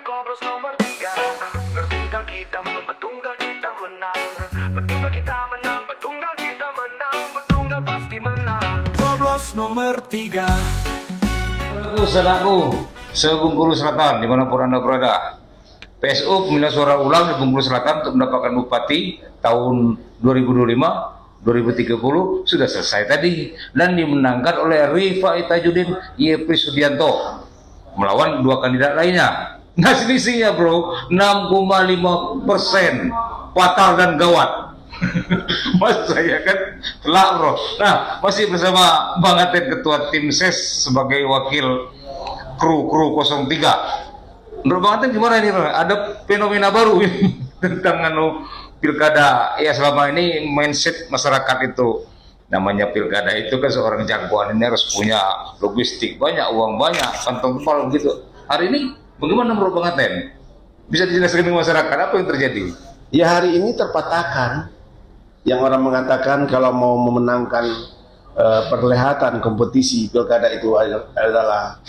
Kobros nomor 3. Bertunggal kita menang, bertunggal kita menang. Bertunggal kita menang, bertunggal kita menang. Bertunggal pasti menang. Kobros nomor 3. Saudaraku, se-Bengkulu Selatan dimanapun Anda berada, PSU pemilihan suara ulang di Bengkulu Selatan untuk mendapatkan bupati tahun 2025 2030 sudah selesai tadi dan dimenangkan oleh Rifai Tajudin Yepri Sudianto melawan dua kandidat lainnya. Nah, selisihnya bro 6,5%, fatal dan gawat. Mas saya kan telak bro. Nah, masih bersama Bang Aten Ketua Tim SES sebagai wakil kru 03. Menurut Bang Aten gimana ini bro? Ada fenomena baru ini tentang pilkada. Ya selama ini mindset masyarakat itu namanya pilkada itu kan seorang jagoan ini harus punya logistik banyak, uang banyak, kantong tebal gitu. Hari ini bagaimana menurut Bang Aten? Bisa dijelaskan ke masyarakat apa yang terjadi? Ya hari ini terpatahkan. Yang orang mengatakan kalau mau memenangkan perlihatan kompetisi pilkada itu adalah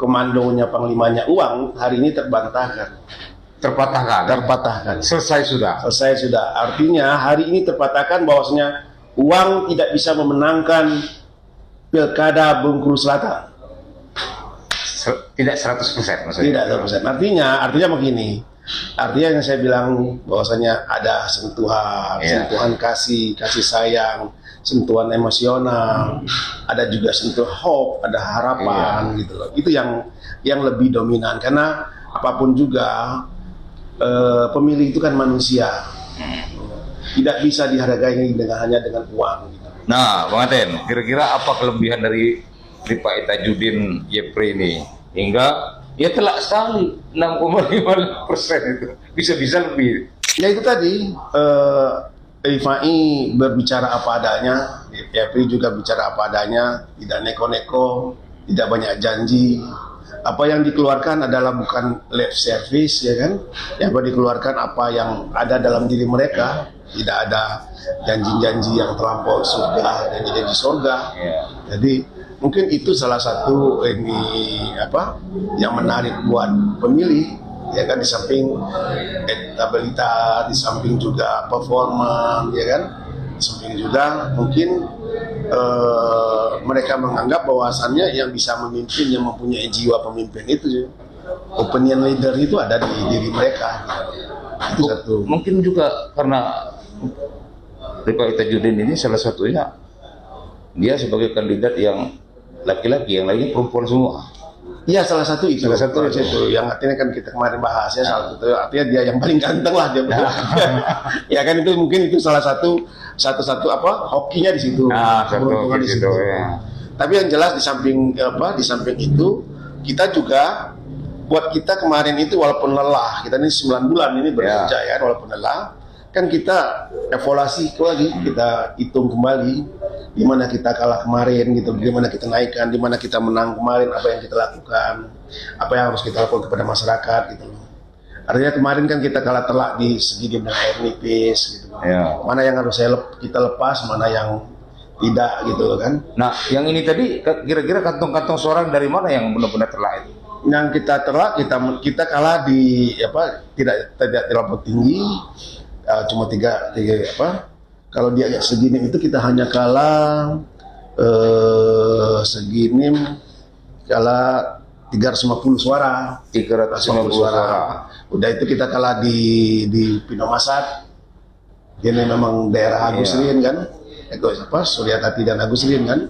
komandonya panglimanya uang, hari ini terbantahkan. Terpatahkan. Selesai sudah. Artinya hari ini terpatahkan bahwasanya uang tidak bisa memenangkan pilkada Bengkulu Selatan. Tidak 100% maksudnya. Tidak 100%. Artinya begini. Artinya yang saya bilang bahwasanya ada sentuhan kasih sayang, sentuhan emosional, ada juga sentuh hope, ada harapan gitu loh. Itu yang lebih dominan karena apapun juga pemilih itu kan manusia. Tidak bisa dihargai hanya dengan uang gitu. Nah, Bang Aten, kira-kira apa kelebihan dari Rifai Tajudin Yepri ini hingga ya telak sekali 6,5% itu bisa lebih. Ya itu tadi Rifai berbicara apa adanya, Yepri juga bicara apa adanya, tidak neko-neko, tidak banyak janji. Apa yang dikeluarkan adalah bukan lip service ya kan, yang dikeluarkan apa yang ada dalam diri mereka, tidak ada janji-janji yang terlampau surga dan janji surga. Jadi mungkin itu salah satu yang menarik buat pemilih ya kan, di samping elektabilitas, di samping juga performa ya kan, di samping juga mungkin mereka menganggap bahwasannya yang bisa memimpin, yang mempunyai jiwa pemimpin itu opinion leader itu ada di diri mereka. Itu satu. Mungkin juga karena Rifai Tajudin ini salah satunya dia sebagai kandidat yang laki-laki, yang lainnya perempuan semua. Iya, salah satu itu. Yang artinya kan kita kemarin bahas ya, salah satu artinya dia yang paling ganteng lah dia. Ya kan, itu mungkin itu salah satu hokinya di situ. Di situ ya. Tapi yang jelas di samping itu kita juga buat kita kemarin itu walaupun lelah, kita ini 9 bulan ini bekerja ya, walaupun lelah kan kita evaluasi lagi, kita hitung kembali di mana kita kalah kemarin gitu, di mana kita naikkan, di mana kita menang kemarin, apa yang kita lakukan, apa yang harus kita lakukan kepada masyarakat gitu. Artinya kemarin kan kita kalah telak di segi game dengan air nipis gitu. Mana yang harus kita lepas, mana yang tidak gitu kan. Nah, yang ini tadi kira-kira kantong-kantong suara dari mana yang benar-benar telak itu? Yang kita telak, kita kalah di tidak terlalu tinggi. Cuma tiga kalau dia segini itu kita hanya kalah kalah 350 suara. Udah itu kita kalah di Pinomasat. Ini memang daerah Agus Rin kan, Suryatati dan Agus Rin kan.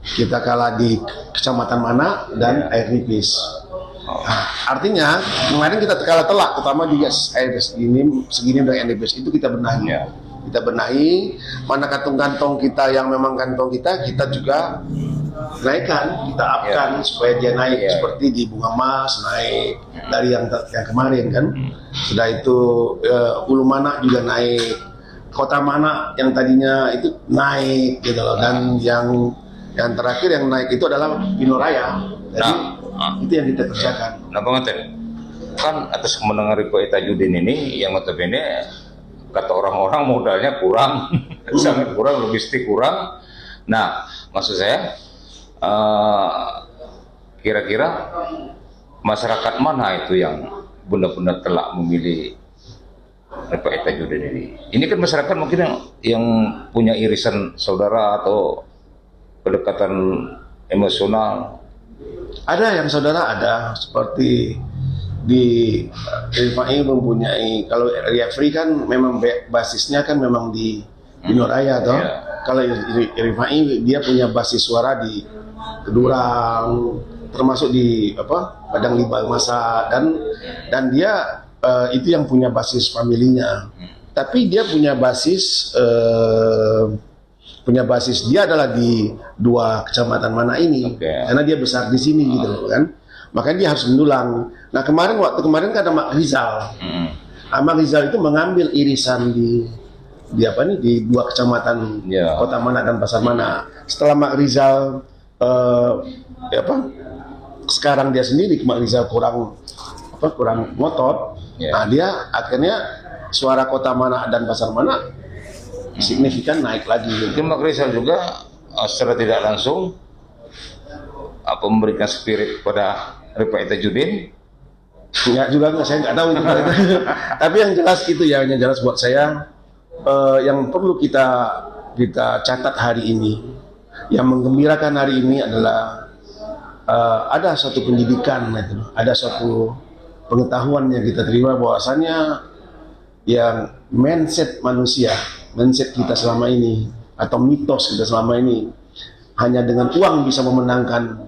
Kita kalah di Kecamatan Mana dan Air Nipis. Artinya kemarin kita kalah telak, terutama di segini dengan NDPS itu kita benahi. Kita benahi mana kantong-kantong kita yang memang kantong kita juga naikkan, kita upkan supaya dia naik seperti di Bunga Mas naik dari yang kemarin kan. Sudah itu Ulu Mana juga naik, Kota Mana yang tadinya itu naik gitu loh, dan yang terakhir yang naik itu adalah Pinoraya. Jadi itu yang kita kerjakan. Nah, Bang Aten, kan atas kemenangan Rifai Tajudin ini yang notabene kata orang-orang modalnya kurang, sangat kurang, logistik kurang. Nah, maksud saya kira-kira masyarakat mana itu yang benar-benar telah memilih Pak Tajudin ini? Ini kan masyarakat mungkin yang punya irisan saudara atau kedekatan emosional. Ada yang saudara ada, seperti di RFI mempunyai, kalau Refri kan memang basisnya kan memang di Noraya toh. Yeah. Kalau RFI dia punya basis suara di Kedurang, termasuk di Padang Liba Masa, dan dia itu yang punya basis familinya. Tapi dia punya basis dia adalah di 2 kecamatan mana ini, karena dia besar di sini gitu kan. Makanya dia harus mendulang. Nah waktu kemarin kan ada Mak Rizal. Mak Rizal itu mengambil irisan di 2 kecamatan, Kota Mana dan Pasar Mana. Setelah Mak Rizal sekarang dia sendiri, Mak Rizal kurang ngotot. Nah dia akhirnya suara Kota Mana dan Pasar Mana signifikan naik lagi. Itu Mak Rizal juga secara tidak langsung memberikan spirit kepada Pak Tajudin. Ya juga saya nggak tahu itu. Tapi yang jelas itu ya, yang jelas buat saya yang perlu kita catat hari ini, yang menggembirakan hari ini adalah ada suatu pendidikan, ada suatu pengetahuan yang kita terima bahwasannya yang mindset kita selama ini atau mitos kita selama ini hanya dengan uang bisa memenangkan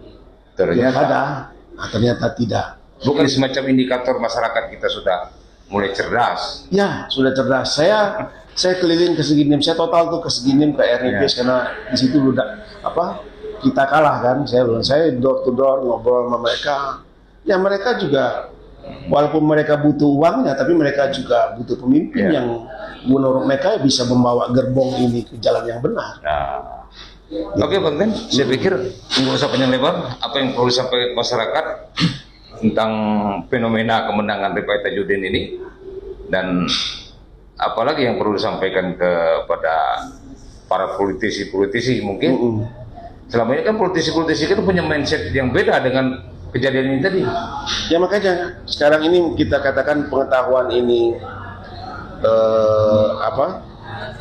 ternyata tidak. Bukan semacam indikator masyarakat kita sudah mulai cerdas. Ya, sudah cerdas. Saya keliling ke Seginim, saya total tuh ke Seginim, ke RNPS, karena di situ udah kita kalah kan. Saya door to door ngobrol sama mereka. Ya mereka juga, walaupun mereka butuh uangnya, tapi mereka juga butuh pemimpin yang menurut mereka bisa membawa gerbong ini ke jalan yang benar. Oke Bang Ten, saya pikir nggak usah panjang lebar. Apa yang perlu disampaikan ke masyarakat tentang fenomena kemenangan Pak Tajudin ini, dan apalagi yang perlu disampaikan kepada para politisi mungkin. Selama ini kan politisi kan punya mindset yang beda dengan kejadian ini tadi. Ya makanya sekarang ini kita katakan pengetahuan ini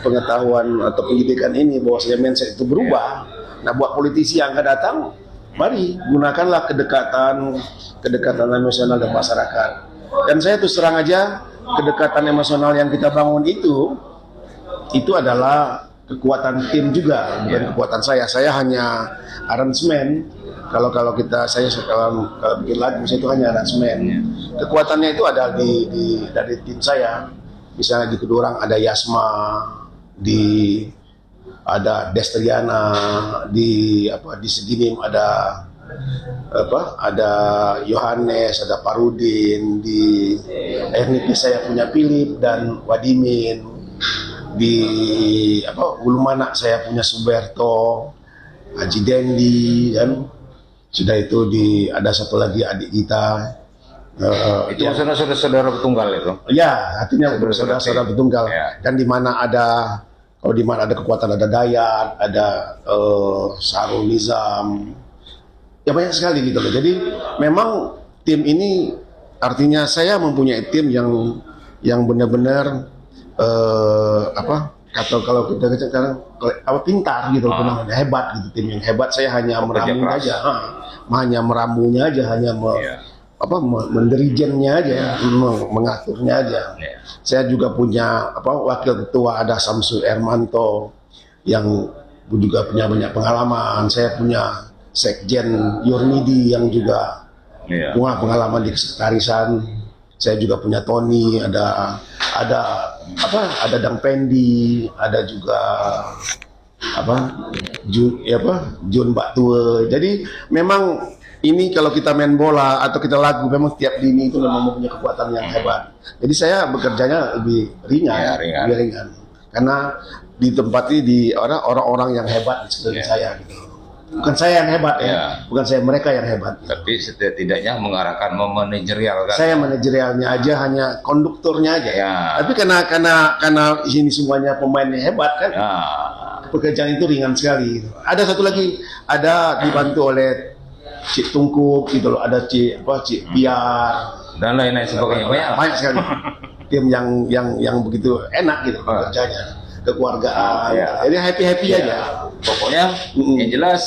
pengetahuan atau pendidikan ini bahwasanya mindset itu berubah. Nah buat politisi yang akan datang, mari gunakanlah kedekatan emosional dan masyarakat. Dan saya terus terang aja, kedekatan emosional yang kita bangun itu adalah kekuatan tim juga, bukan kekuatan saya. Saya hanya aransemen. Kalau bikin lagu, saya itu hanya aransemen. Kekuatannya itu ada dari tim saya. Misalnya di Kedurang ada Yasma, ada Destriana, di Seginim ada Yohanes, ada Parudin, di RNP saya punya Philip dan Wadimin, di Ulumana saya punya Suberto, Haji Dendi, kan sudah itu ada satu lagi adik kita. Itu maksudnya saudara Betunggal itu? Ya, artinya saudara Betunggal. Dan di mana ada kekuatan, ada Dayat, ada Sarul Nizam, ya banyak sekali gitu loh. Jadi memang tim ini, artinya saya mempunyai tim yang benar-benar kalau kita sekarang pintar gitu, hebat gitu. Tim yang hebat, saya hanya meramunya aja, mendirijennya aja, mengaturnya aja. Saya juga punya wakil ketua, ada Samsul Ermanto yang juga punya banyak pengalaman. Saya punya Sekjen Yurnidi yang juga punya pengalaman di kesekretaриsan. Saya juga punya Tony, ada Dang Pendi, ada juga Jun Baktue. Jadi memang ini kalau kita main bola atau kita lagu, memang tiap lini itu memang mempunyai kekuatan yang hebat. Jadi saya bekerjanya lebih ringan. Karena di tempat ini di orang-orang yang hebat seperti saya gitu. Bukan saya yang hebat bukan saya, mereka yang hebat. Tapi setidaknya mengarahkan memanajerial kan. Saya manajerialnya aja, hanya konduktornya aja. Tapi karena ini semuanya pemainnya hebat kan. Pekerjaan itu ringan sekali. Ada satu lagi, ada dibantu oleh Cik Tungkup gitu loh, ada Cik Piar dan lain-lain sebagainya, banyak sekali tim yang begitu enak gitu kerjanya, kekeluargaan. Jadi happy aja pokoknya. Yang jelas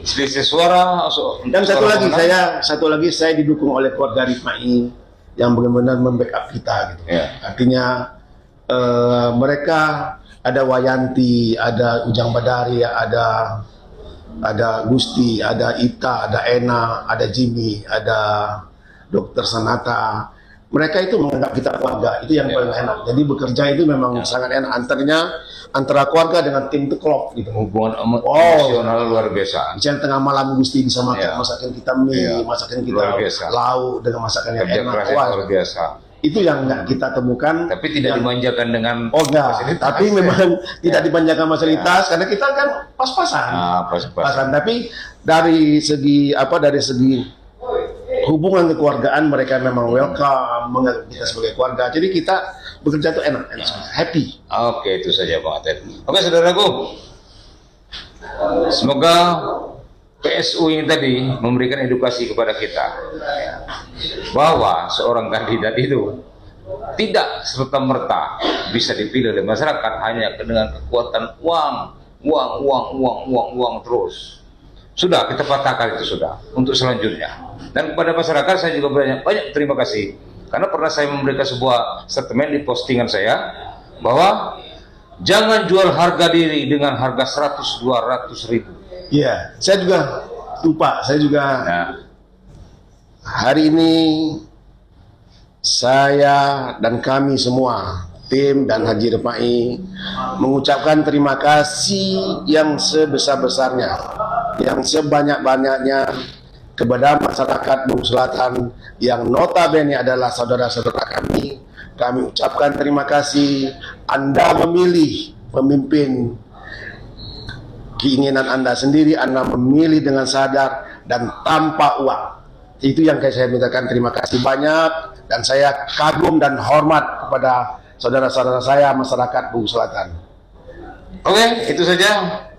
selisih suara. Dan satu lagi saya didukung oleh keluarga Rifai yang benar-benar membackup kita gitu. Artinya mereka, ada Wayanti, ada Ujang Badari, ada Gusti, ada Ita, ada Ena, ada Jimmy, ada Dokter Sanata. Mereka itu menganggap kita keluarga, itu yang paling enak. Jadi bekerja itu memang sangat enak. Antara keluarga dengan tim itu klop gitu. Hubungan emosional luar biasa. Misalnya tengah malam Gusti bisa masakin kita mie, masakin kita lauk dengan masakan yang enak. Luar biasa. Itu yang nggak kita temukan. Tapi tidak dimanjakan dengan enggak. Tapi memang tidak dimanjakan fasilitas karena kita kan pas-pasan. Pas-pasan. Tapi dari segi hubungan kekeluargaan, mereka memang welcome, menganggap kita sebagai keluarga. Jadi kita bekerja itu enak, happy. Oke, itu saja Bang Atet. Oke, saudaraku. Semoga PSU ini tadi memberikan edukasi kepada kita bahwa seorang kandidat itu tidak serta-merta bisa dipilih oleh masyarakat hanya dengan kekuatan uang terus. Sudah kita patahkan itu sudah untuk selanjutnya. Dan kepada masyarakat saya juga banyak terima kasih karena pernah saya memberikan sebuah statement di postingan saya bahwa jangan jual harga diri dengan harga 100-200 ribu. Iya, saya juga lupa. Saya juga hari ini saya dan kami semua tim dan Haji Rifai mengucapkan terima kasih yang sebesar-besarnya, yang sebanyak-banyaknya kepada masyarakat Bung Selatan yang notabene adalah saudara-saudara kami. Kami ucapkan terima kasih. Anda memilih pemimpin keinginan Anda sendiri, Anda memilih dengan sadar dan tanpa uang. Itu yang saya mintakan terima kasih banyak, dan saya kagum dan hormat kepada saudara-saudara saya masyarakat Bung Selatan. Oke, itu saja.